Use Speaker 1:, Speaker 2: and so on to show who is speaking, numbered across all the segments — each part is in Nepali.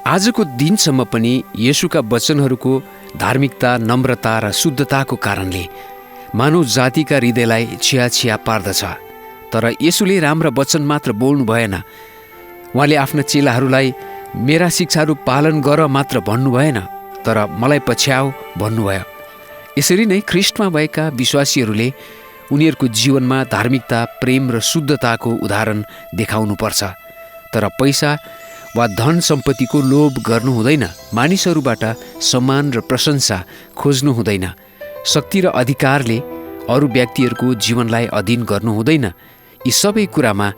Speaker 1: आजको दिनसम्म पनि येशूका वचनहरूको धार्मिकता, नम्रता र शुद्धताको कारणले मानव जातिका हृदयलाई छिया पार्दछ। तर येशूले राम्रा वचन मात्र बोल्नु भएन। उहाँले आफ्ना चेलाहरूलाई मेरा शिक्षाहरू पालन गर मात्र भन्नु भएन, तर मलाई पछ्याऊ भन्नुभयो। यसरी नै ख्रिस्टमा भएका विश्वासीहरूले उनीहरूको जीवनमा धार्मिकता, प्रेम र शुद्धताको उदाहरण देखाउनुपर्छ। तर पैसा वा धन सम्पत्तिको लोभ गर्नु हुँदैन। मानिसहरूबाट सम्मान र प्रशंसा खोज्नु हुँदैन। शक्ति र अधिकारले अरू व्यक्तिहरूको जीवनलाई अधीन गर्नु हुँदैन। यी सबै कुरामा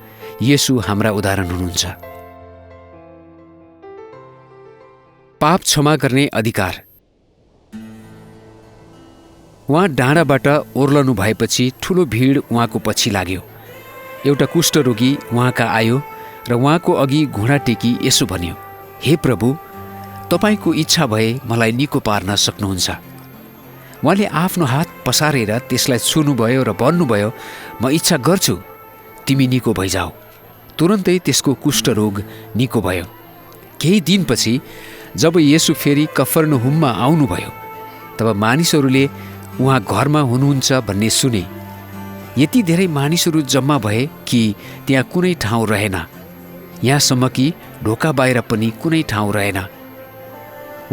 Speaker 1: येशू हाम्रा उदाहरण हुनुहुन्छ। पाप क्षमा गर्ने अधिकार। उहाँ डाँडाबाट ओर्लनु भएपछि ठुलो भिड उहाँको पछि लाग्यो। एउटा कुष्ठरोगी उहाँका आयो र उहाँको अघि घुँडा टेकी यसो भन्यो, हे प्रभु, तपाईँको इच्छा भए मलाई निको पार्न सक्नुहुन्छ। उहाँले आफ्नो हात पसारेर त्यसलाई छुनुभयो र भन्नुभयो, म इच्छा गर्छु, तिमी निको भइजाऊ। तुरन्तै त्यसको कुष्ठरोग निको भयो। केही दिनपछि जब येशू फेरि कफरनहुममा आउनुभयो, तब मानिसहरूले उहाँ घरमा हुनुहुन्छ भन्ने सुने। यति धेरै मानिसहरू जम्मा भए कि त्यहाँ कुनै ठाउँ रहेन। यहाँसम्म कि ढोका बाहिर पनि कुनै ठाउँ रहेन।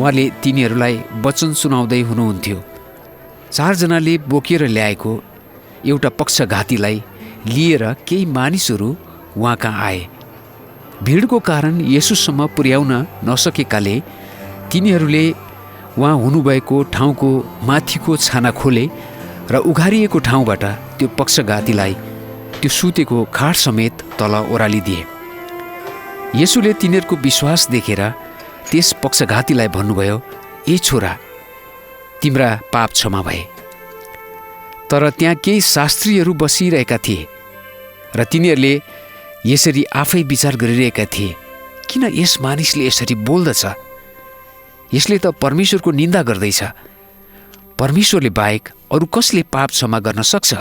Speaker 1: उहाँले तिनीहरूलाई वचन सुनाउँदै हुनुहुन्थ्यो। 4 जनाले बोकेर ल्याएको एउटा पक्षघातीलाई लिएर केही मानिसहरू उहाँकहाँ आए। भिडको कारण येशूसम्म पुर्याउन नसकेकाले तिनीहरूले उहाँ हुनुभएको ठाउँको माथिको छाना खोले र उघारिएको ठाउँबाट त्यो पक्षघातीलाई त्यो सुतेको खाट समेत तल ओह्रालिदिए। येशूले तिनीहरूको विश्वास देखेर त्यस पक्षघातीलाई भन्नुभयो, ए छोरा, तिम्रा पाप क्षमा भए। तर त्यहाँ केही शास्त्रीहरू बसिरहेका थिए र तिनीहरूले यसरी आफै विचार गरिरहेका थिए, किन यस मानिसले यसरी बोल्दछ? यसले त परमेश्वरको निन्दा गर्दैछ। परमेश्वरले बाहेक अरू कसले पाप क्षमा गर्न सक्छ?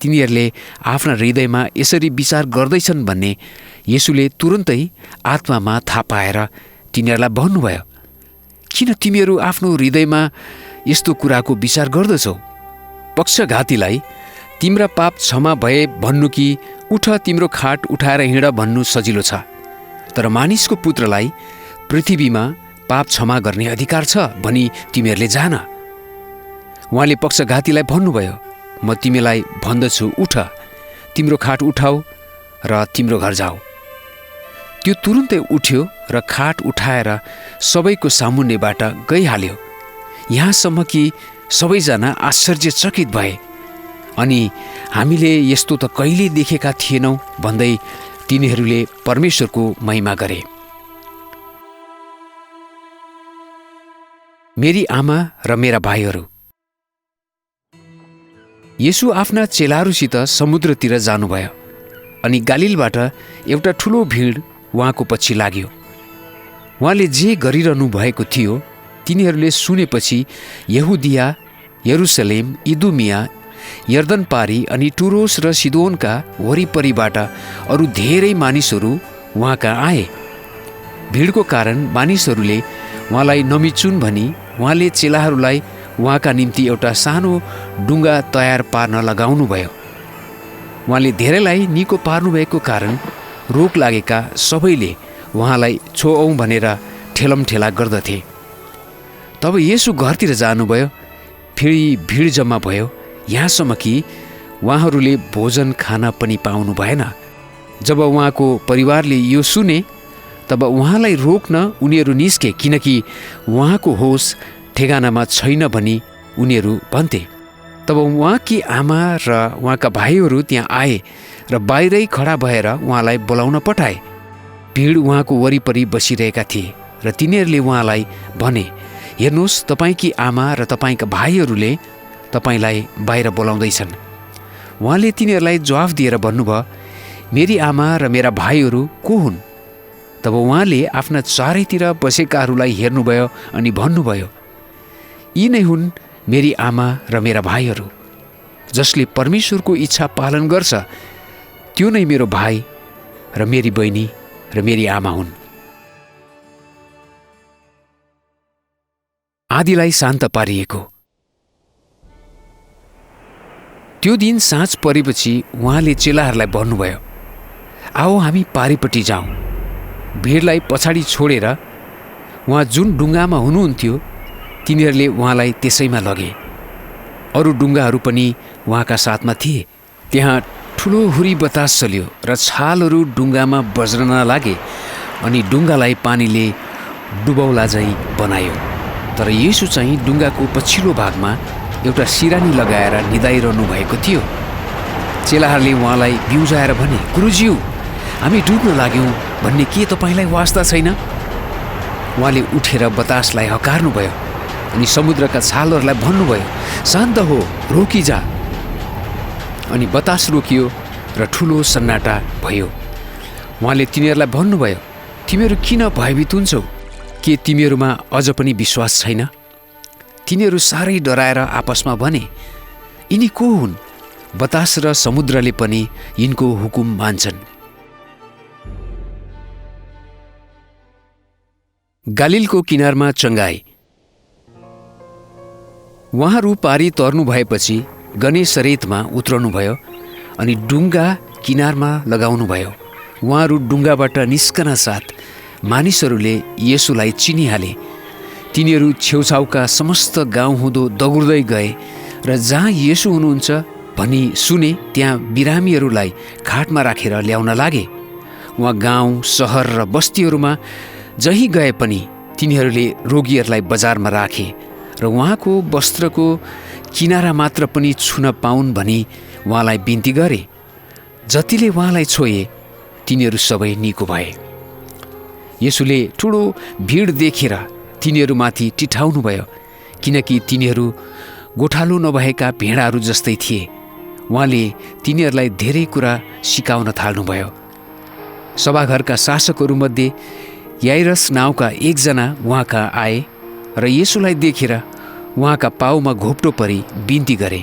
Speaker 1: तिनीहरूले आफ्ना हृदयमा यसरी विचार गर्दैछन् भन्ने येशूले तुरन्तै आत्मामा थाहा पाएर तिनीहरूलाई भन्नुभयो, किन तिमीहरू आफ्नो हृदयमा यस्तो कुराको विचार गर्दछौ? पक्षघातीलाई तिम्रा पाप क्षमा भए भन्नु कि उठ तिम्रो खाट उठाएर हिँड भन्नु सजिलो छ, तर मानिसको पुत्रलाई पृथ्वीमा पाप क्षमा गर्ने अधिकार छ भनी तिमीहरूले जान। उहाँले पक्षघातीलाई भन्नुभयो, म तिमीलाई भन्दछु, उठ, तिम्रो खाट उठाऊ र तिम्रो घर जाऊ। त्यो तुरुन्तै उठ्यो र खाट उठाएर सबैको सामुन्नेबाट गइहाल्यो। यहाँसम्म कि सबैजना आश्चर्यचकित भए अनि हामीले यस्तो त कहिले देखेका थिएनौँ भन्दै तिनीहरूले परमेश्वरको महिमा गरे। मेरी आमा र मेरा भाइहरू। येशू आफ्ना चेलाहरूसित समुद्रतिर जानुभयो अनि गालिलबाट एउटा ठुलो भिड उहाँको पछि लाग्यो। उहाँले जे गरिरहनु भएको थियो तिनीहरूले सुनेपछि यहुदिया, यरुसलेम, इदुमिया, यर्दन पारी अनि टुरोस र सिदोनका वरिपरिबाट अरू धेरै मानिसहरू उहाँका आए। भिडको कारण मानिसहरूले उहाँलाई नमिचुन् भनी उहाँले चेलाहरूलाई उहाँका निम्ति एउटा सानो डुङ्गा तयार पार्न लगाउनुभयो। उहाँले धेरैलाई निको पार्नुभएको कारण रोग लागेका सबैले उहाँलाई छोऔँ भनेर ठेलमठेला गर्दथे। तब येशू घरतिर जानुभयो। फेरि भिड जम्मा भयो, यहाँसम्म कि उहाँहरूले भोजन खान पनि पाउनु भएन। जब उहाँको परिवारले यो सुने तब उहाँलाई रोक्न उनीहरू निस्के, किनकि उहाँको होस ठेगानामा छैन भनी उनीहरू भन्थे। तब उहाँकी आमा र उहाँका भाइहरू त्यहाँ आए र बाहिरै खडा भएर उहाँलाई बोलाउन पठाए। भिड उहाँको वरिपरि बसिरहेका थिए र तिनीहरूले उहाँलाई भने, हेर्नुहोस्, तपाईँकी आमा र तपाईँका भाइहरूले तपाईँलाई बाहिर बोलाउँदैछन्। उहाँले तिनीहरूलाई जवाफ दिएर भन्नुभयो, मेरी आमा र मेरा भाइहरू को हुन्? तब उहाँले आफ्ना चारैतिर बसेकाहरूलाई हेर्नुभयो अनि भन्नुभयो, यी नै हुन् मेरी आमा र मेरा भाइहरू। जसले परमेश्वरको इच्छा पालन गर्छ त्यो नै मेरो भाइ र मेरी बहिनी र मेरी आमा हुन्। आँधीलाई शान्त पारिएको। त्यो दिन साँझ परेपछि उहाँले चेलाहरूलाई भन्नुभयो, आओ हामी पारिपट्टि जाउँ। भिडलाई पछाडि छोडेर उहाँ जुन डुङ्गामा हुनुहुन्थ्यो तिनीहरूले उहाँलाई त्यसैमा लगे। अरू डुङ्गाहरू पनि उहाँका साथमा थिए। त्यहाँ ठुलो हुरी बतास चल्यो र छालहरू डुङ्गामा बज्रन लागे अनि डुङ्गालाई पानीले डुबाउला झैँ बनायो। तर येशू चाहिँ डुङ्गाको पछिल्लो भागमा एउटा सिरानी लगाएर निदाइरहनु भएको थियो। चेलाहरूले उहाँलाई बिउजाएर भने, गुरुज्यू, हामी डुब्न लाग्यौँ भन्ने के तपाईँलाई वास्ता छैन? उहाँले उठेर बतासलाई हकार्नुभयो अनि समुद्रका छालहरूलाई भन्नुभयो, शान्त हो, रोकिजा। अनि बतास रोकियो र ठुलो सन्नाटा भयो। उहाँले तिनीहरूलाई भन्नुभयो, तिमीहरू किन भयभीत हुन्छौ? के तिमीहरूमा अझ पनि विश्वास छैन? तिनीहरू साह्रै डराएर आपसमा भने, यिनी को हुन्? बतास र समुद्रले पनि यिनको हुकुम मान्छन्। गालिलको किनारमा चङ्गाई। उहाँहरू पारी तर्नु भएपछि गनेसरेतमा उत्रनुभयो अनि डुङ्गा किनारमा लगाउनुभयो। उहाँहरू डुङ्गाबाट निस्कन साथ मानिसहरूले येशूलाई चिनिहाले। तिनीहरू छेउछाउका समस्त गाउँ हुँदो दगुर्दै गए र जहाँ येशू हुनुहुन्छ भनी सुने त्यहाँ बिरामीहरूलाई खाटमा राखेर ल्याउन लागे। उहाँ गाउँ, सहर र बस्तीहरूमा जहीँ गए पनि तिनीहरूले रोगीहरूलाई बजारमा राखे र उहाँको वस्त्रको किनारा मात्र पनि छुन पाउन् भनी उहाँलाई बिन्ती गरे। जतिले उहाँलाई छोए तिनीहरू सबै निको भए। येशूले ठुलो भिड देखेर तिनीहरूमाथि टिठाउनुभयो, किनकि तिनीहरू गोठालो नभएका भेडाहरू जस्तै थिए। उहाँले तिनीहरूलाई धेरै कुरा सिकाउन थाल्नुभयो। सभाघरका शासकहरूमध्ये याइरस नाउँका एकजना उहाँका आए र येशूलाई देखेर उहाँका पाउमा घोप्टो परी बिन्ती गरे,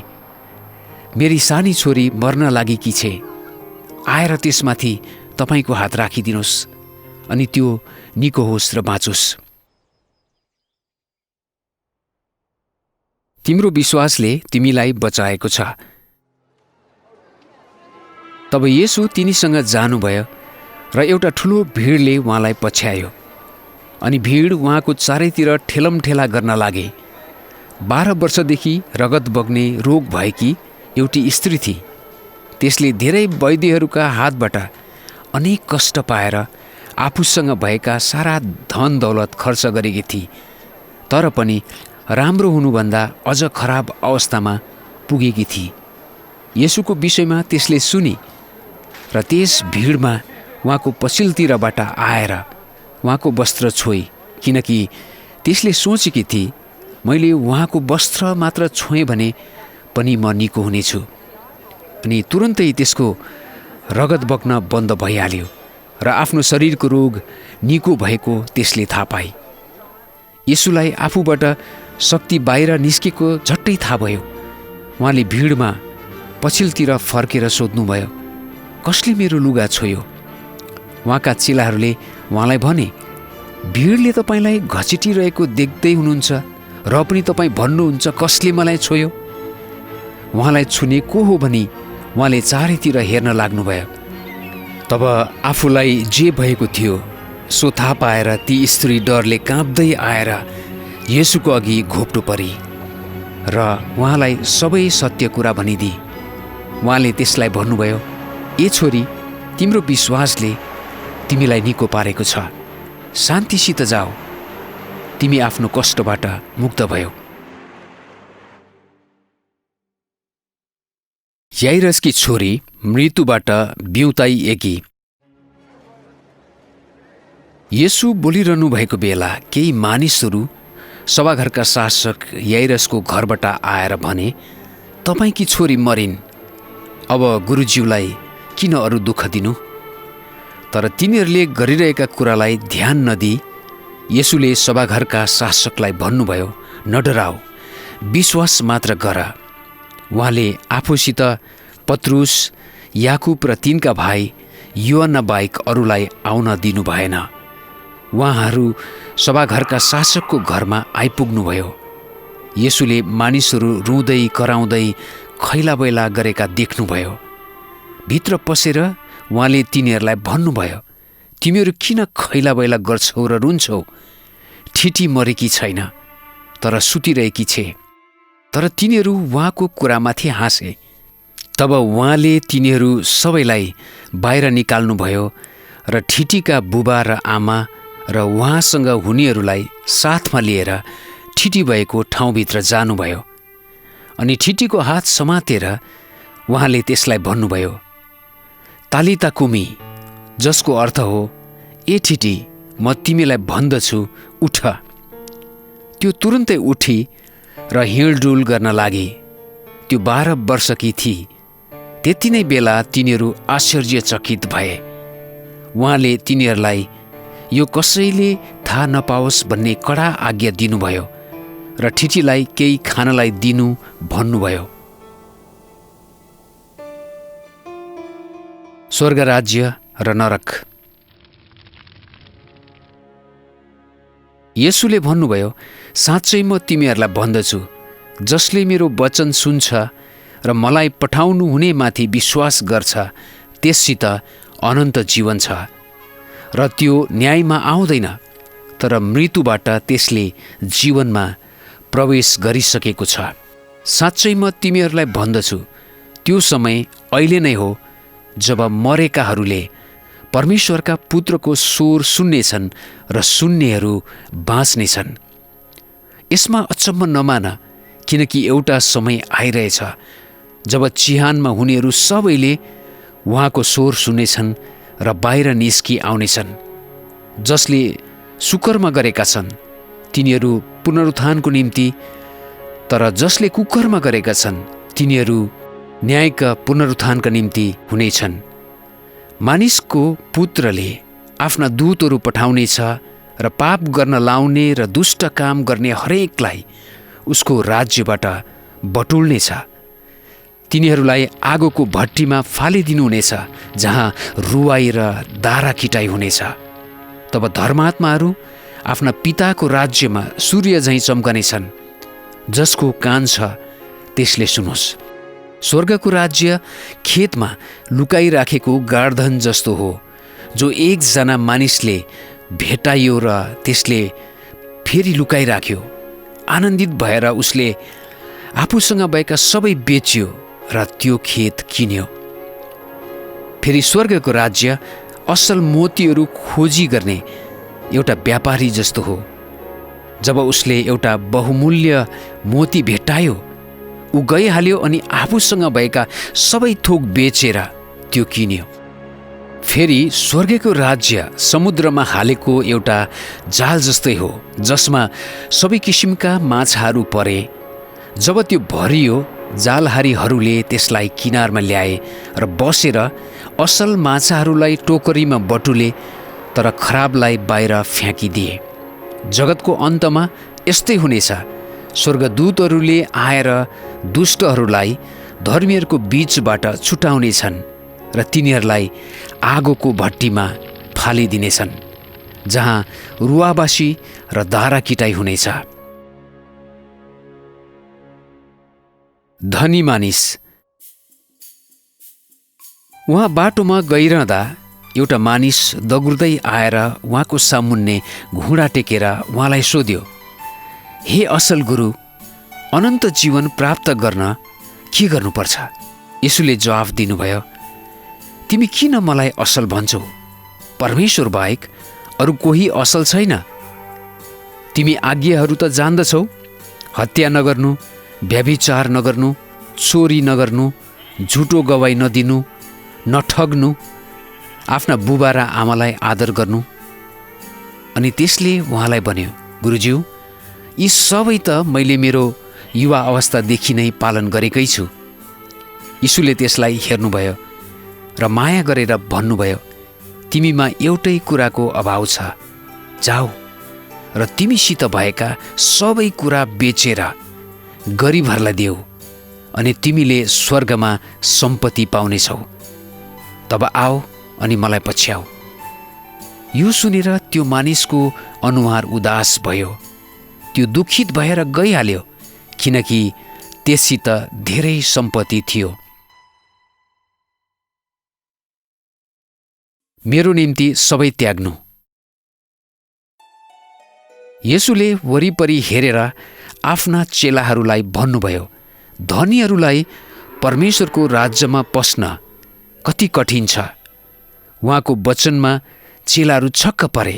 Speaker 1: मेरी सानी छोरी मर्न लागेकी छे, आएर त्यसमाथि तपाईँको हात राखिदिनुहोस् अनि त्यो निको होस् र बाँचोस्। तिम्रो विश्वासले तिमीलाई बचाएको छ। तब येशू तिनीसँग जानुभयो र एउटा ठुलो भिडले उहाँलाई पछ्यायो अनि भिड उहाँको चारैतिर ठेलमठेला गर्न लागे। 12 वर्षदेखि रगत बग्ने रोग भएकी एउटी स्त्री थिई। त्यसले धेरै वैद्यहरूका हातबाट अनेक कष्ट पाएर आफूसँग भएका सारा धन दौलत खर्च गरेकी थिई, तर पनि राम्रो हुनुभन्दा अझ खराब अवस्थामा पुगेकी थिई। येशूको विषयमा त्यसले सुनि र त्यस भिडमा उहाँको पछिल्लोतिरबाट आएर उहाँको वस्त्र छोई, किनकि त्यसले सोचेकी थिई, मैले उहाँको वस्त्र मात्र छोएँ भने पनि म निको हुनेछु। अनि तुरन्तै त्यसको रगत बग्न बन्द भइहाल्यो र आफ्नो शरीरको रोग निको भएको त्यसले थाहा पाए। येशूलाई आफूबाट शक्ति बाहिर निस्केको झट्टै थाहा भयो। उहाँले भिडमा पछिल्लोतिर फर्केर सोध्नुभयो, कसले मेरो लुगा छोयो? उहाँका चेलाहरूले उहाँलाई भने, भिडले तपाईँलाई घचिटिरहेको देख्दै हुनुहुन्छ र पनि तपाईँ भन्नुहुन्छ कसले मलाई छोयो? उहाँलाई छुने को हो भनी उहाँले चारैतिर हेर्न लाग्नुभयो। तब आफूलाई जे भएको थियो सो थाहा पाएर ती स्त्री डरले काँप्दै आएर येशूको अघि घोप्टो परी र उहाँलाई सबै सत्य कुरा भनिदिए। उहाँले त्यसलाई भन्नुभयो, ए छोरी, तिम्रो विश्वासले तिमीलाई निको पारेको छ, शान्तिसित जाऊ, तिमी आफ्नो कष्टबाट मुक्त भयो। याइरसकी छोरी मृत्युबाट बिउताइएकी। येशू बोलिरहनु भएको बेला केही मानिसहरू सभाघरका शासक याइरसको घरबाट आएर भने, तपाईँकी छोरी मरिन्, अब गुरुज्यूलाई किन अरू दुःख दिनु? तर तिनीहरूले गरिरहेका कुरालाई ध्यान नदिई येशूले सभाघरका शासकलाई भन्नुभयो, नडराऊ, विश्वास मात्र गर। उहाँले आफूसित पत्रुस, याकुब र तिनका भाइ योहन्ना बाहेक अरूलाई आउन दिनु भएन। उहाँहरू सभाघरका शासकको घरमा आइपुग्नुभयो। येशूले मानिसहरू रुँदै कराउँदै खैलाबैला गरेका देख्नुभयो। भित्र पसेर उहाँले तिनीहरूलाई भन्नुभयो, तिमीहरू किन खैलाबैला गर्छौ र रुन्छौ? ठिटी मरेकी छैन, तर सुतिरहेकी छे। तर तिनीहरू उहाँको कुरामाथि हाँसे। तब उहाँले तिनीहरू सबैलाई बाहिर निकाल्नुभयो र ठिटीका बुबा र आमा र उहाँसँग हुनेहरूलाई साथमा लिएर ठिटी भएको ठाउँभित्र जानुभयो। अनि ठिटीको हात समातेर उहाँले त्यसलाई भन्नुभयो, तालिता कुमी, जसको अर्थ हो, ए ठिटी, म तिमीलाई भन्दछु, उठ। त्यो तुरुन्तै उठी र हिँडडुल गर्न लागे। त्यो 12 वर्षकी थिई। त्यति नै बेला तिनीहरू आश्चर्यचकित भए। उहाँले तिनीहरूलाई यो कसैले थाहा नपाओस् भन्ने कडा आज्ञा दिनुभयो र ठिटीलाई केही खानलाई दिनु भन्नुभयो। स्वर्गराज्य र नरक। येशूले भन्नुभयो, साँच्चै म तिमीहरूलाई भन्दछु, जसले मेरो वचन सुन्छ र मलाई पठाउनु हुनेमाथि विश्वास गर्छ, त्यससित अनन्त जीवन छ र त्यो न्यायमा आउँदैन, तर मृत्युबाट त्यसले जीवनमा प्रवेश गरिसकेको छ। साँच्चै म तिमीहरूलाई भन्दछु, त्यो समय अहिले नै हो जब मरेकाहरूले परमेश्वरका पुत्रको स्वर सुन्नेछन् र सुन्नेहरू बाँच्नेछन्। यसमा अचम्म नमान, किनकि एउटा समय आइरहेछ जब चिहानमा हुनेहरू सबैले उहाँको स्वर सुन्नेछन् र बाहिर निस्कि आउनेछन्। जसले सुकर्म गरेका छन् तिनीहरू पुनरुत्थानको निम्ति, तर जसले कुकर्म गरेका छन् तिनीहरू न्यायका पुनरुत्थानका निम्ति हुनेछन्। मानिसको पुत्रले आफ्ना दूतहरू पठाउनेछ र पाप गर्न लाउने र दुष्ट काम गर्ने हरेकलाई उसको राज्यबाट बटुल्नेछ। तिनीहरूलाई आगोको भट्टीमा फालिदिनुहुनेछ, जहाँ रुवाई र दारा किटाइ हुनेछ। तब धर्मात्माहरू आफ्ना पिताको राज्यमा सूर्य झैँ चम्कनेछन्। जसको कान छ त्यसले सुनोस्। स्वर्गको राज्य खेतमा लुकाइराखेको गार्धन जस्तो हो, जो एकजना मानिसले भेटाइयो र त्यसले फेरि लुकाइराख्यो। आनन्दित भएर उसले आफूसँग भएका सबै बेच्यो र त्यो खेत किन्यो। फेरि स्वर्गको राज्य असल मोतीहरू खोजी गर्ने एउटा व्यापारी जस्तो हो। जब उसले एउटा बहुमूल्य मोती भेटायो, ऊ गइहाल्यो अनि आफूसँग भएका सबै थोक बेचेर त्यो किन्यो। फेरि स्वर्गको राज्य समुद्रमा हालेको एउटा जाल जस्तै हो, जसमा सबै किसिमका माछाहरू परे। जब त्यो भरियो, जालहारीहरूले त्यसलाई किनारमा ल्याए र बसेर असल माछाहरूलाई टोकरीमा बटुले, तर खराबलाई बाहिर फ्याँकिदिए। जगतको अन्तमा यस्तै हुनेछ। स्वर्गदूतहरूले आएर दुष्टहरूलाई धर्मीहरूको बीचबाट छुटाउनेछन् र तिनीहरूलाई आगोको भट्टीमा फालिदिनेछन्, जहाँ रुवाबासी र दारा किटाइ हुनेछ। धनी मानिस। उहाँ बाटोमा गइरहँदा एउटा मानिस दगुर्दै आएर उहाँको सामुन्ने घुँडा टेकेर उहाँलाई सोध्यो, हे असल गुरु, अनन्त जीवन प्राप्त गर्न के गर्नुपर्छ? येशूले जवाफ दिनुभयो, तिमी किन मलाई असल भन्छौ? परमेश्वर बाहेक अरू कोही असल छैन। तिमी आज्ञाहरू त जान्दछौ, हत्या नगर्नु, व्यभिचार नगर्नु, चोरी नगर्नु, झुटो गवाई नदिनु, नठग्नु, आफ्ना बुबा र आमालाई आदर गर्नु। अनि त्यसले उहाँलाई भन्यो, गुरुज्यू, यी सबै त मैले मेरो युवा अवस्थादेखि नै पालन गरेकै छु। यीशुले त्यसलाई हेर्नुभयो र माया गरेर भन्नुभयो, तिमीमा एउटै कुराको अभाव छ। जाऊ र तिमीसित भएका सबै कुरा बेचेर गरिबहरूलाई देऊ, अनि तिमीले स्वर्गमा सम्पत्ति पाउनेछौ। तब आऊ अनि मलाई पछ्याऊ। यो सुनेर त्यो मानिसको अनुहार उदास भयो। त्यो दुखित भएर गइहाल्यो, किनकि त्यससित धेरै सम्पत्ति थियो। मेरो निम्ति सबै त्याग्नु। येशूले वरिपरि हेरेर आफ्ना चेलाहरूलाई भन्नुभयो, धनीहरूलाई परमेश्वरको राज्यमा पस्न कति कठिन छ। उहाँको वचनमा चेलाहरू छक्क परे।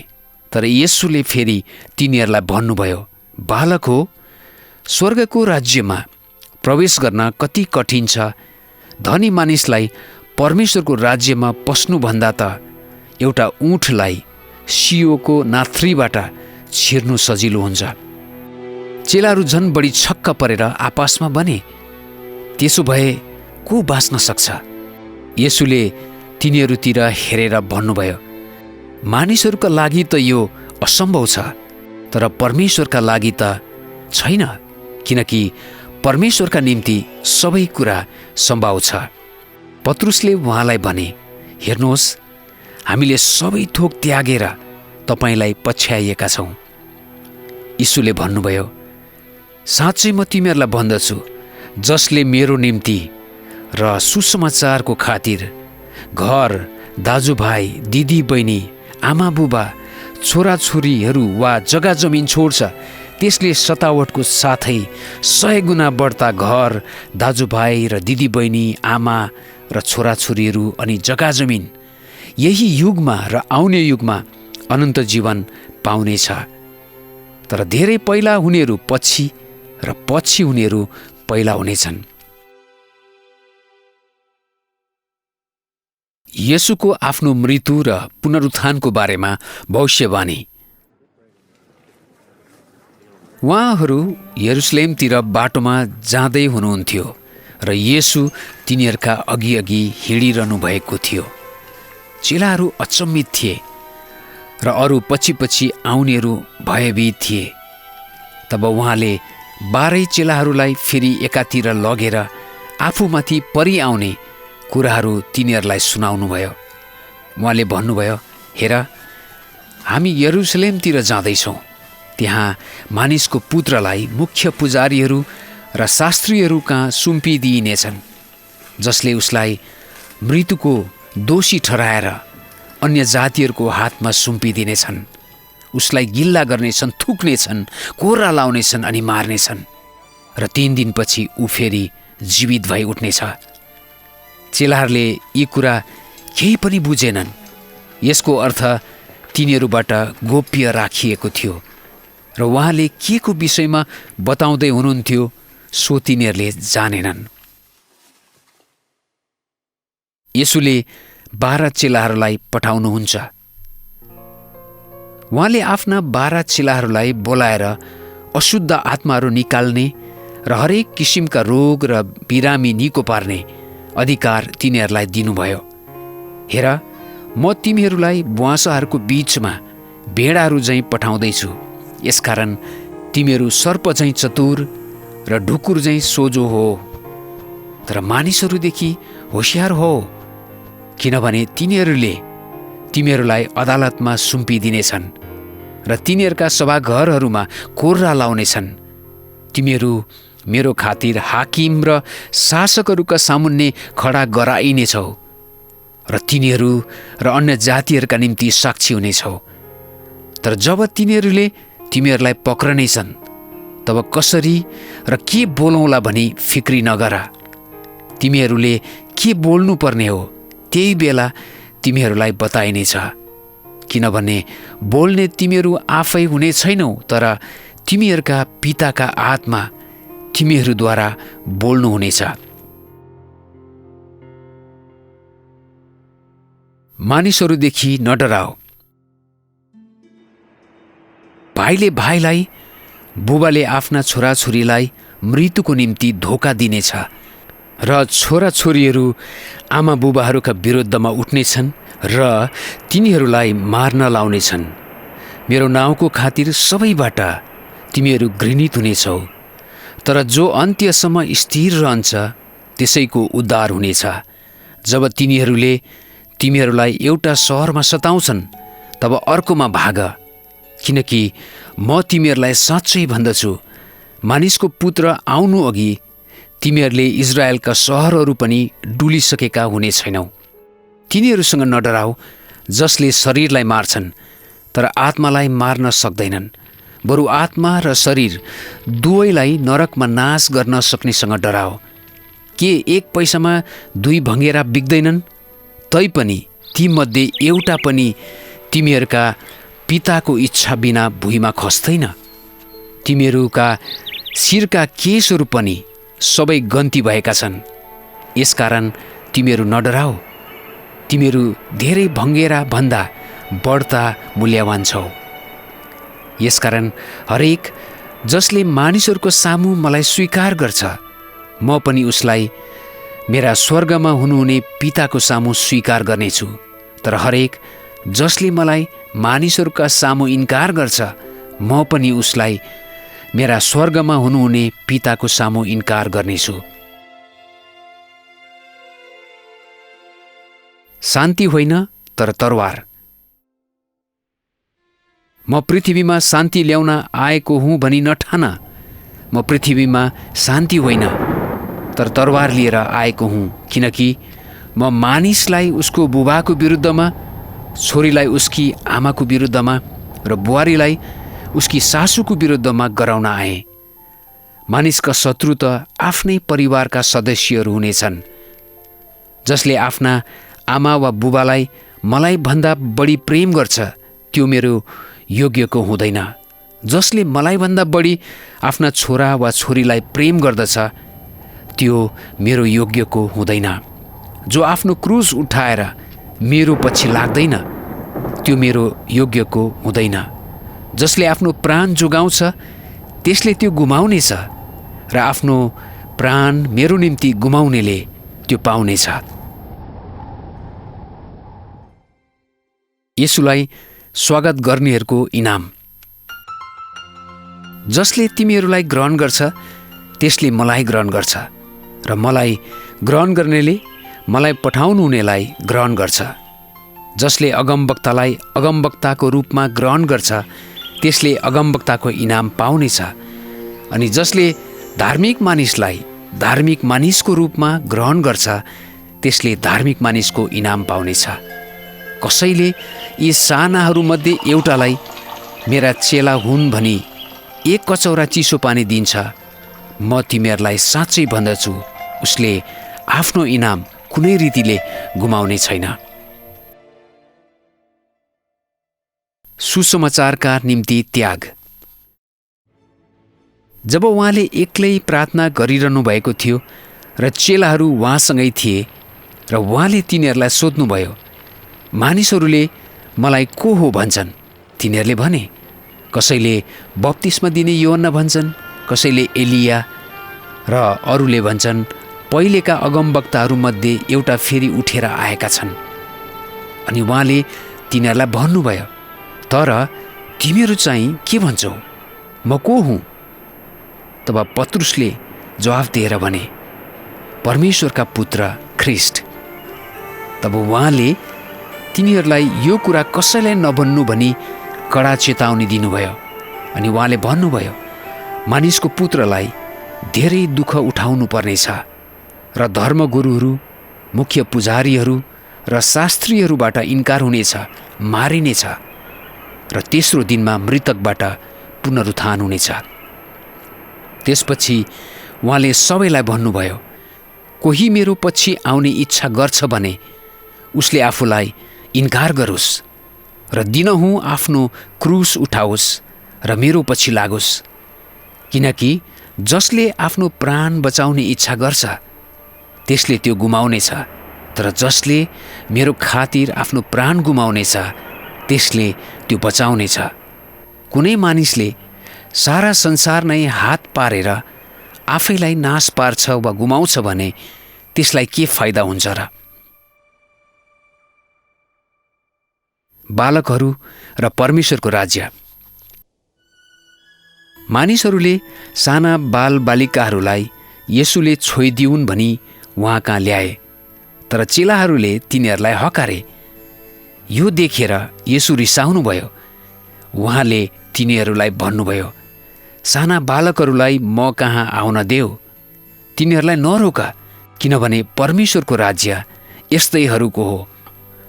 Speaker 1: तर येशूले फेरि तिनीहरूलाई भन्नुभयो, बालक हो, स्वर्गको राज्यमा प्रवेश गर्न कति कठिन छ। धनी मानिसलाई परमेश्वरको राज्यमा पस्नुभन्दा त एउटा ऊँटलाई सियोको नाथ्रीबाट छिर्नु सजिलो हुन्छ। चेलाहरू झन् बढी छक्क परेर आपसमा भने, त्यसो भए को बाँच्न सक्छ? येशूले तिनीहरूतिर हेरेर भन्नुभयो, मानिसहरूका लागि त यो असम्भव छ, तर परमेश्वरका लागि त छैन, किनकि परमेश्वरका निम्ति सबै कुरा सम्भव छ। पत्रुसले उहाँलाई भने, हेर्नुहोस्, हामीले सबै थोक त्यागेर तपाईँलाई पछ्याइएका छौँ। यीशुले भन्नुभयो, साँच्चै म तिमीहरूलाई भन्दछु, जसले मेरो निम्ति र सुसमाचारको खातिर घर, दाजुभाइ, दिदी बहिनी, आमा बुबा, छोराछोरीहरू वा जग्गा जमिन छोड्छ, त्यसले सतावटको साथै 100 गुणा बढ्ता घर, दाजुभाइ र दिदी बहिनी, आमा र छोराछोरीहरू अनि जग्गा जमिन यही युगमा र आउने युगमा अनन्त जीवन पाउनेछ। तर धेरै पहिला हुनेहरू पछि र पछि हुनेहरू पहिला हुनेछन्। येशूको आफ्नो मृत्यु र पुनरुत्थानको बारेमा भविष्यवाणी। उहाँहरू यरुसलेमतिर बाटोमा जाँदै हुनुहुन्थ्यो र येशू तिनीहरूका अघि अघि हिँडिरहनु भएको थियो। चेलाहरू अचम्मित थिए र अरू पछि पछि आउनेहरू भयभीत थिए। तब उहाँले 12 चेलाहरूलाई फेरि एकातिर लगेर आफूमाथि परिआउने कुराहरू तिनीहरूलाई सुनाउनुभयो। उहाँले भन्नुभयो, हेर, हामी यरुसलेमतिर जाँदैछौँ। त्यहाँ मानिसको पुत्रलाई मुख्य पुजारीहरू र शास्त्रीहरू कहाँ सुम्पिदिइनेछन्, जसले उसलाई मृत्युको दोषी ठहराएर अन्य जातिहरूको हातमा सुम्पिदिनेछन्। उसलाई गिल्ला गर्नेछन्, थुक्नेछन्, कोर्रा लाउनेछन् अनि मार्नेछन्, र 3 दिनपछि ऊ फेरि जीवित भई उठ्नेछ। चेलाहरूले यी कुरा केही पनि बुझेनन्। यसको अर्थ तिनीहरूबाट गोप्य राखिएको थियो र उहाँले के को विषयमा बताउँदै हुनुहुन्थ्यो सो तिनीहरूले जानेनन्। येशूले 12 चेलाहरूलाई पठाउनुहुन्छ। उहाँले आफ्ना 12 चेलाहरूलाई बोलाएर अशुद्ध आत्माहरू निकाल्ने र हरेक किसिमका रोग र बिरामी निको पार्ने अधिकार तिनीहरूलाई दिनुभयो। हेर, म तिमीहरूलाई बुवासाहरूको बीचमा भेडाहरू झैँ पठाउँदैछु। यसकारण तिमीहरू सर्प झैँ चतुर र ढुकुर झैँ सोझो हो, तर मानिसहरूदेखि होशियार हो, किनभने तिनीहरूले तिमीहरूलाई अदालतमा सुम्पिदिनेछन् र तिनीहरूका सभाघरहरूमा कोर्रा लाउनेछन्। तिमीहरू मेरो खातिर हाकिम र शासकहरूका सामुन्ने खडा गराइनेछौ र तिनीहरू र अन्य जातिहरूका निम्ति साक्षी हुनेछौ। तर जब तिनीहरूले तिमीहरूलाई पक्रनेछन्, तब कसरी र के बोलौँला भनी फिक्री नगर। तिमीहरूले के बोल्नुपर्ने हो त्यही बेला तिमीहरूलाई बताइनेछ, किनभने बोल्ने तिमीहरू आफै हुने छैनौ, तर तिमीहरूका पिताका आत्मा तिमीहरूद्वारा बोल्नुहुनेछ। मानिसहरूदेखि नडराओ। भाइले भाइलाई, बुबाले आफ्ना छोराछोरीलाई मृत्युको निम्ति धोका दिनेछ र छोराछोरीहरू आमा बुबाहरूका विरुद्धमा उठ्नेछन् र तिनीहरूलाई मार्न लाउनेछन्। मेरो नाउँको खातिर सबैबाट तिमीहरू घृणित हुनेछौ, तर जो अन्त्यसम्म स्थिर रहन्छ त्यसैको उद्धार हुनेछ। जब तिनीहरूले तिमीहरूलाई एउटा सहरमा सताउँछन् तब अर्कोमा भाग, किनकि म तिमीहरूलाई साँच्चै भन्दछु, मानिसको पुत्र आउनु अघि तिमीहरूले इजरायलका सहरहरू पनि डुलिसकेका हुने छैनौ। तिनीहरूसँग नडराऊ, जसले शरीरलाई मार्छन् तर आत्मालाई मार्न सक्दैनन्, बरु आत्मा र शरीर दुवैलाई नरकमा नाश गर्न सक्नेसँग डराओ। के एक पैसामा 2 भँगेरा बिग्दैनन्? तैपनि तीमध्ये एउटा पनि तिमीहरूका पिताको इच्छा बिना भुइँमा खस्दैन। तिमीहरूका शिरका केशहरू पनि सबै गन्ती भएका छन्। यसकारण तिमीहरू नडराओ, तिमीहरू धेरै भँगेरा भन्दा बढ्ता मूल्यवान छौ। यसकारण हरेक जसले मानिसहरूको सामु मलाई स्वीकार गर्छ, म पनि उसलाई मेरा स्वर्गमा हुनुहुने पिताको सामु स्वीकार गर्नेछु। तर हरेक जसले मलाई मानिसहरूका सामु इन्कार गर्छ, म पनि उसलाई मेरा स्वर्गमा हुनुहुने पिताको सामु इन्कार गर्नेछु। शान्ति होइन तर तरवार। म पृथ्वीमा शान्ति ल्याउन आएको हुँ भनी नठान। म पृथ्वीमा शान्ति होइन तर तरवार लिएर आएको हुँ, किनकि म मानिसलाई उसको बुबाको विरुद्धमा, छोरीलाई उसकी आमाको विरुद्धमा र बुहारीलाई उसकी सासूको विरुद्धमा गराउन आएँ। मानिसका शत्रु त आफ्नै परिवारका सदस्यहरू हुनेछन्। जसले आफ्ना आमा वा बुबालाई मलाई भन्दा बढी प्रेम गर्छ, त्यो मेरो योग्यको हुँदैन। जसले मलाई भन्दा बढी आफ्ना छोरा वा छोरीलाई प्रेम गर्दछ, त्यो मेरो योग्यको हुँदैन। जो आफ्नो क्रुस उठाएर मेरो पछि लाग्दैन, त्यो मेरो योग्यको हुँदैन। जसले आफ्नो प्राण जोगाउँछ, त्यसले त्यो गुमाउनेछ, र आफ्नो प्राण मेरो निम्ति गुमाउनेले त्यो पाउनेछ। येशूलाई स्वागत गर्नेहरूको इनाम। जसले तिमीहरूलाई ग्रहण गर्छ, त्यसले मलाई ग्रहण गर्छ, र मलाई ग्रहण गर्नेले मलाई पठाउनु हुनेलाई ग्रहण गर्छ। जसले अगमवक्तालाई अगमवक्ताको रूपमा ग्रहण गर्छ, त्यसले अगमवक्ताको इनाम पाउनेछ। अनि जसले धार्मिक मानिसलाई धार्मिक मानिसको रूपमा ग्रहण गर्छ, त्यसले धार्मिक मानिसको इनाम पाउनेछ। कसैले यी सानाहरूमध्ये एउटालाई मेरा चेला हुन् भनी 1 कचौरा चिसो पानी दिन्छ, म तिमीहरूलाई साँच्चै भन्दछु, उसले आफ्नो इनाम कुनै रीतिले गुमाउने छैन। सुसमाचारका निम्ति त्याग। जब उहाँले एक्लै प्रार्थना गरिरहनु भएको थियो र चेलाहरू उहाँसँगै थिए, र उहाँले तिनीहरूलाई सोध्नुभयो, मानिसहरूले मलाई को हो भन्छन्? तिनीहरूले भने, कसैले बप्तिस्मा दिने योहन्ना भन्छन्, कसैले एलिया, र अरूले भन्छन् पहिलेका अगमवक्ताहरूमध्ये एउटा फेरि उठेर आएका छन्। अनि उहाँले तिनीहरूलाई भन्नुभयो, तर तिमीहरू चाहिँ के भन्छौ? म को हुँ? तब पत्रुसले जवाफ दिएर भने, परमेश्वरका पुत्र ख्रिस्ट। तब उहाँले तिनीहरूलाई यो कुरा कसैलाई नभन्नु भनी कडा चेतावनी दिनुभयो। अनि उहाँले भन्नुभयो, मानिसको पुत्रलाई धेरै दुःख उठाउनु पर्नेछ, र धर्मगुरुहरू, मुख्य पुजारीहरू र शास्त्रीहरूबाट इन्कार हुनेछ, मारिनेछ, र तेस्रो दिनमा मृतकबाट पुनरुत्थान हुनेछ। त्यसपछि उहाँले सबैलाई भन्नुभयो, कोही मेरो पछि आउने इच्छा गर्छ भने उसले आफूलाई इन्कार गरोस्, र दिनहुँ आफ्नो क्रुस उठाओस् र मेरो पछि लागोस्। किनकि जसले आफ्नो प्राण बचाउने इच्छा गर्छ, त्यसले त्यो गुमाउनेछ, तर जसले मेरो खातिर आफ्नो प्राण गुमाउनेछ, त्यसले त्यो बचाउनेछ। कुनै मानिसले सारा संसार नै हात पारेर आफैलाई नाश पार्छ वा गुमाउँछ भने त्यसलाई के फाइदा हुन्छ र? बालकहरू र परमेश्वरको राज्य। मानिसहरूले साना बालबालिकाहरूलाई येशूले छोइदिउन् भनी उहाँ कहाँ ल्याए, तर चेलाहरूले तिनीहरूलाई हकारे। यो देखेर येशू रिसाउनुभयो। उहाँले तिनीहरूलाई भन्नुभयो, साना बालकहरूलाई म कहाँ आउन देऊ, तिनीहरूलाई नरोक, किनभने परमेश्वरको राज्य यस्तैहरूको हो।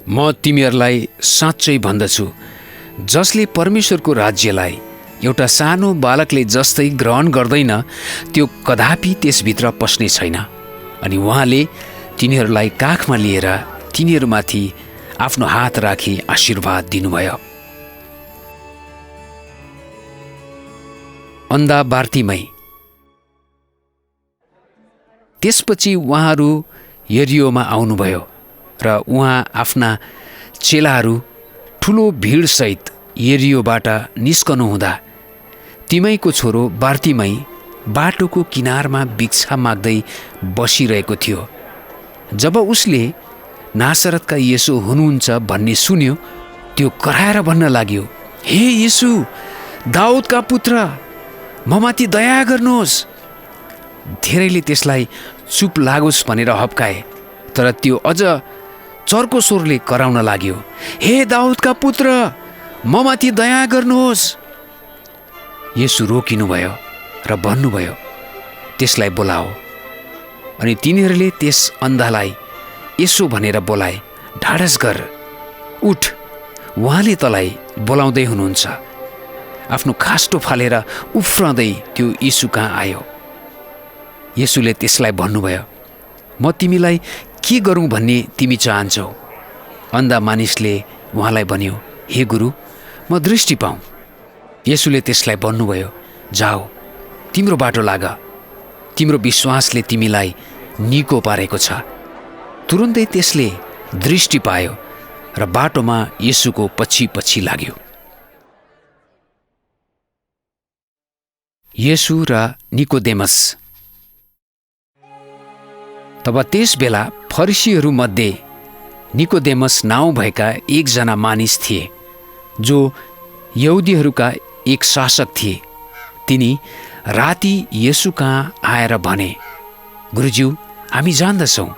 Speaker 1: म तिमीहरूलाई साँच्चै भन्दछु, जसले परमेश्वरको राज्यलाई एउटा सानो बालकले जस्तै ग्रहण गर्दैन, त्यो कदापि त्यसभित्र पस्ने छैन। अनि उहाँले तिनीहरूलाई काखमा लिएर तिनीहरूमाथि आफ्नो हात राखी आशीर्वाद दिनुभयो। अन्धा बार्तिमै। त्यसपछि उहाँहरू यरियोमा आउनुभयो र उहाँ आफ्ना चेलाहरू ठुलो भिडसहित यरियोबाट निस्कनुहुँदा तिमैको छोरो बार्तिमै बाटोको किनारमा भिक्षा माग्दै बसिरहेको थियो। जब उसले नासरतका येशू हुनुहुन्छ भन्ने सुन्यो, त्यो कराएर भन्न लाग्यो, हे येशू, दाउदका पुत्र, ममाथि दया गर्नुहोस्। धेरैले त्यसलाई चुप लागोस् भनेर हप्काए, तर त्यो अझ चर्को स्वरले कराउन लाग्यो, हे दाउदका पुत्र, ममाथि दया गर्नुहोस्। येशू रोकिनुभयो र भन्नुभयो, त्यसलाई बोलाओ। अनि तिनीहरूले त्यस अन्धालाई यसो भनेर बोलाए, ढाडस गर, उठ, उहाँले तँलाई बोलाउँदै हुनुहुन्छ। आफ्नो खास्टो फालेर उफ्रँदै त्यो यीशु कहाँ आयो। येशूले त्यसलाई भन्नुभयो, म तिमीलाई के गरौँ भन्ने तिमी चाहन्छौ? अन्धा मानिसले उहाँलाई भन्यो, हे गुरु, म दृष्टि पाऊँ। येशूले त्यसलाई भन्नुभयो, जाऊ, तिम्रो बाटो लाग, तिम्रो विश्वासले तिमीलाई निको पारेको छ। तुरुन्तै त्यसले दृष्टि पायो र बाटोमा येशूको पछि पछि लाग्यो। येशू र निकोदेमस। तब त्यस बेला फरिसीहरूमध्ये निकोदेमस नाउँ भएका एकजना मानिस थिए, जो यहुदीहरूका एक शासक थिए। तिनी राति येशू कहाँ आएर भने, गुरुज्यू, हामी जान्दछौँ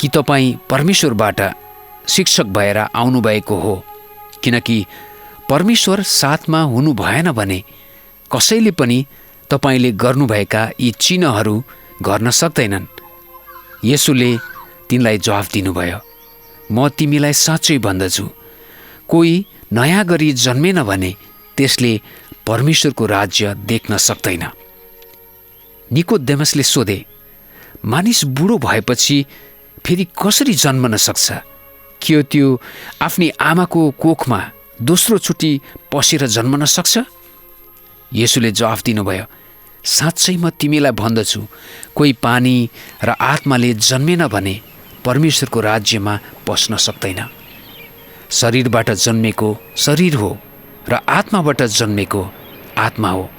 Speaker 1: कि तपाईँ परमेश्वरबाट शिक्षक भएर आउनुभएको हो, किनकि परमेश्वर साथमा हुनु भएन भने कसैले पनि तपाईँले गर्नुभएका यी चिन्हहरू गर्न सक्दैनन्। येशूले तिनलाई जवाफ दिनुभयो, म तिमीलाई साँच्चै भन्दछु, कोही नयाँ गरी जन्मेन भने त्यसले परमेश्वरको राज्य देख्न सक्दैन। निकोदेमसले सोधे, मानिस बुढो भएपछि फेरि कसरी जन्मन सक्छ? के त्यो आफ्नी आमाको कोखमा दोस्रो चोटि पसेर जन्मन सक्छ? येशूले जवाफ दिनुभयो, साँच्चै म तिमीलाई भन्दछु, कोही पानी र आत्माले जन्मेन भने परमेश्वरको राज्यमा पस्न सक्दैन। शरीरबाट जन्मेको शरीर हो र आत्माबाट जन्मेको आत्मा हो।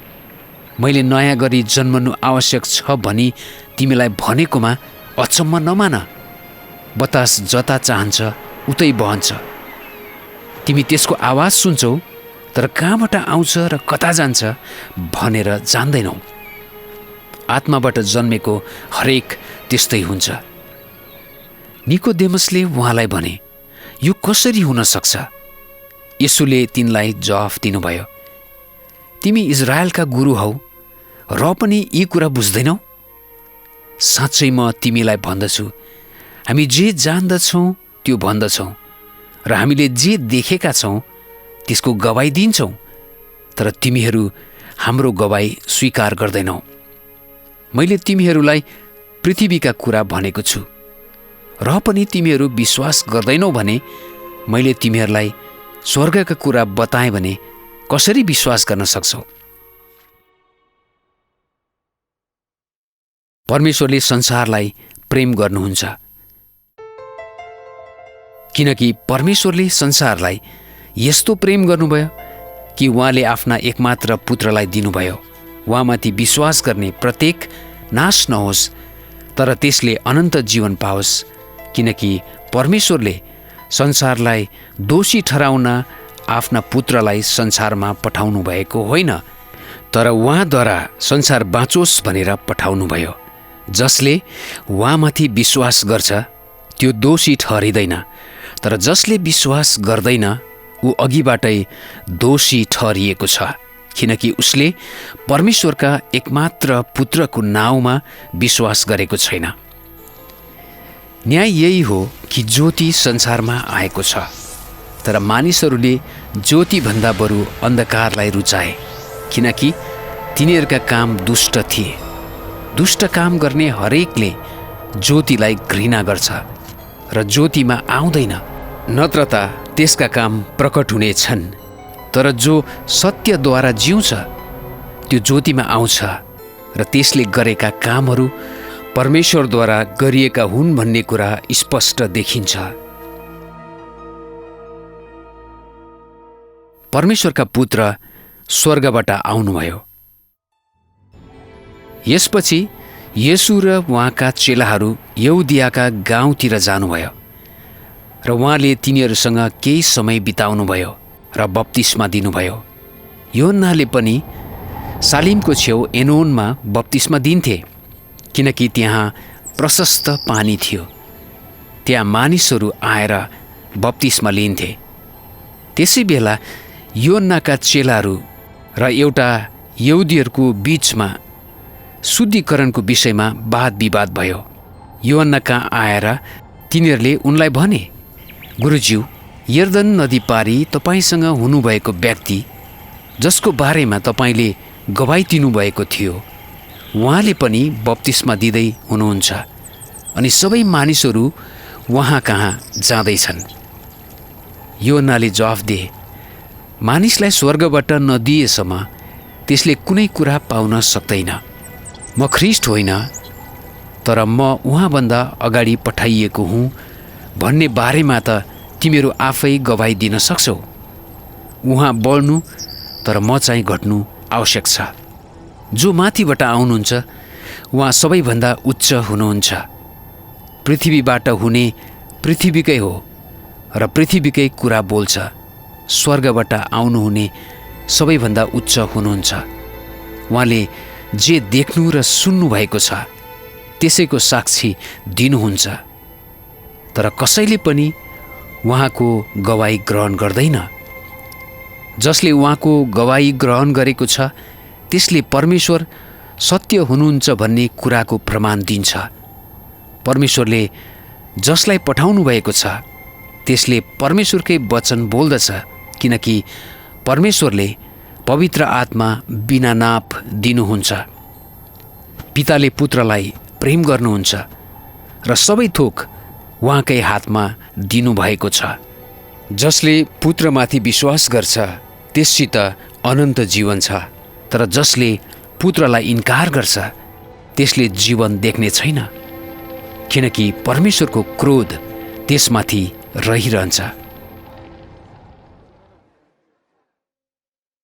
Speaker 1: मैले नयाँ गरी जन्मनु आवश्यक छ भनी तिमीलाई भनेकोमा अचम्म नमान। बतास जता चाहन्छ उतै बहन्छ। तिमी त्यसको आवाज सुन्छौ, तर कहाँबाट आउँछ र कता जान्छ भनेर जान्दैनौ। आत्माबाट जन्मेको हरेक त्यस्तै हुन्छ। निकोदेमसले उहाँलाई भने, यो कसरी हुन सक्छ? येशूले तिनलाई जवाफ दिनुभयो, तिमी इजरायलका गुरु हौ र पनि यी कुरा बुझ्दैनौ? साँच्चै म तिमीलाई भन्दछु, हामी जे जान्दछौँ त्यो भन्दछौँ र हामीले जे देखेका छौँ त्यसको गवाई दिन्छौँ, तर तिमीहरू हाम्रो गवाई स्वीकार गर्दैनौ। मैले तिमीहरूलाई पृथ्वीका कुरा भनेको छु र पनि तिमीहरू विश्वास गर्दैनौ भने मैले तिमीहरूलाई स्वर्गका कुरा बताएँ भने कसरी विश्वास गर्न सक्छौ? परमेश्वरले संसारलाई प्रेम गर्नुहुन्छ, किनकि परमेश्वरले संसारलाई यस्तो प्रेम गर्नुभयो कि उहाँले आफ्ना एकमात्र पुत्रलाई दिनुभयो, उहाँमाथि विश्वास गर्ने प्रत्येक नाश नहोस् तर त्यसले अनन्त जीवन पाओस्। किनकि परमेश्वरले संसारलाई दोषी ठहराउन आफ्ना पुत्रलाई संसारमा पठाउनु भएको होइन, तर उहाँद्वारा संसार बाँचोस् भनेर पठाउनुभयो। जसले उहाँमाथि विश्वास गर्छ त्यो दोषी ठहरिँदैन, तर जसले विश्वास गर्दैन ऊ अघिबाटै दोषी ठहरिएको छ, किनकि उसले परमेश्वरका एकमात्र पुत्रको नाउँमा विश्वास गरेको छैन। न्याय यही हो कि ज्योति संसारमा आएको छ, तर मानिसहरूले ज्योतिभन्दा बरु अन्धकारलाई रुचाए, किनकि तिनीहरूका काम दुष्ट थिए। दुष्ट काम गर्ने हरेकले ज्योतिलाई घृणा गर्छ र ज्योतिमा आउँदैन, नत्र त त्यसका काम प्रकट हुनेछन्। तर जो सत्यद्वारा जिउँछ त्यो ज्योतिमा आउँछ र त्यसले गरेका कामहरू परमेश्वरद्वारा गरिएका हुन् भन्ने कुरा स्पष्ट देखिन्छ। परमेश्वरका पुत्र स्वर्गबाट आउनुभयो। यसपछि येशू र उहाँका चेलाहरू यहुदियाका गाउँतिर जानुभयो र उहाँले तिनीहरूसँग केही समय बिताउनुभयो र बप्तिस्मा दिनुभयो। योहन्नाले पनि सालिमको छेउ एनोनमा बप्तिस्मा दिन्थे, किनकि त्यहाँ प्रशस्त पानी थियो। त्यहाँ मानिसहरू आएर बप्तिस्मा लिन्थे। त्यसै बेला योहन्नाका चेलाहरू र एउटा यहुदीहरूको बीचमा शुद्धिकरणको विषयमा वाद विवाद भयो। योहन्ना कहाँ आएर तिनीहरूले उनलाई भने, गुरुज्यू, यर्दन नदी पारी तपाईसँग हुनुभएको व्यक्ति जसको बारेमा तपाईँले गवाई दिनुभएको थियो, उहाँले पनि बप्तिस्मा दिँदै हुनुहुन्छ अनि सबै मानिसहरू उहाँ कहाँ जाँदैछन्। योहन्नाले जवाफ दिए, मानिसलाई स्वर्गबाट नदिएसम्म त्यसले कुनै कुरा पाउन सक्दैन। म ख्रिस्ट होइन, तर म उहाँभन्दा अगाडि पठाइएको हुँ भन्ने बारेमा त तिमीहरू आफै गवाई दिन सक्छौ। उहाँ बढ्नु तर म चाहिँ घट्नु आवश्यक छ। जो माथिबाट आउनुहुन्छ उहाँ सबैभन्दा उच्च हुनुहुन्छ। पृथ्वीबाट हुने पृथ्वीकै हो र पृथ्वीकै कुरा बोल्छ। स्वर्गबाट आउनुहुने सबैभन्दा उच्च हुनुहुन्छ। उहाँले जे देख्नु र सुन्नु भएको छ त्यसैको साक्षी दिनुहुन्छ, तर कसैले पनि उहाँको गवाई ग्रहण गर्दैन। जसले उहाँको गवाई ग्रहण गरेको छ त्यसले परमेश्वर सत्य हुनुहुन्छ भन्ने कुराको प्रमाण दिन्छ। परमेश्वरले जसलाई पठाउनु भएको छ त्यसले परमेश्वरकै वचन बोल्दछ, किनकि परमेश्वरले पवित्र आत्मा बिना नाप दिनुहुन्छ। पिताले पुत्रलाई प्रेम गर्नुहुन्छ र सबै थोक उहाँकै हातमा दिनुभएको छ। जसले पुत्रमाथि विश्वास गर्छ त्यससित अनन्त जीवन छ, तर जसले पुत्रलाई इन्कार गर्छ त्यसले जीवन देख्ने छैन, किनकि परमेश्वरको क्रोध त्यसमाथि रहिरहन्छ।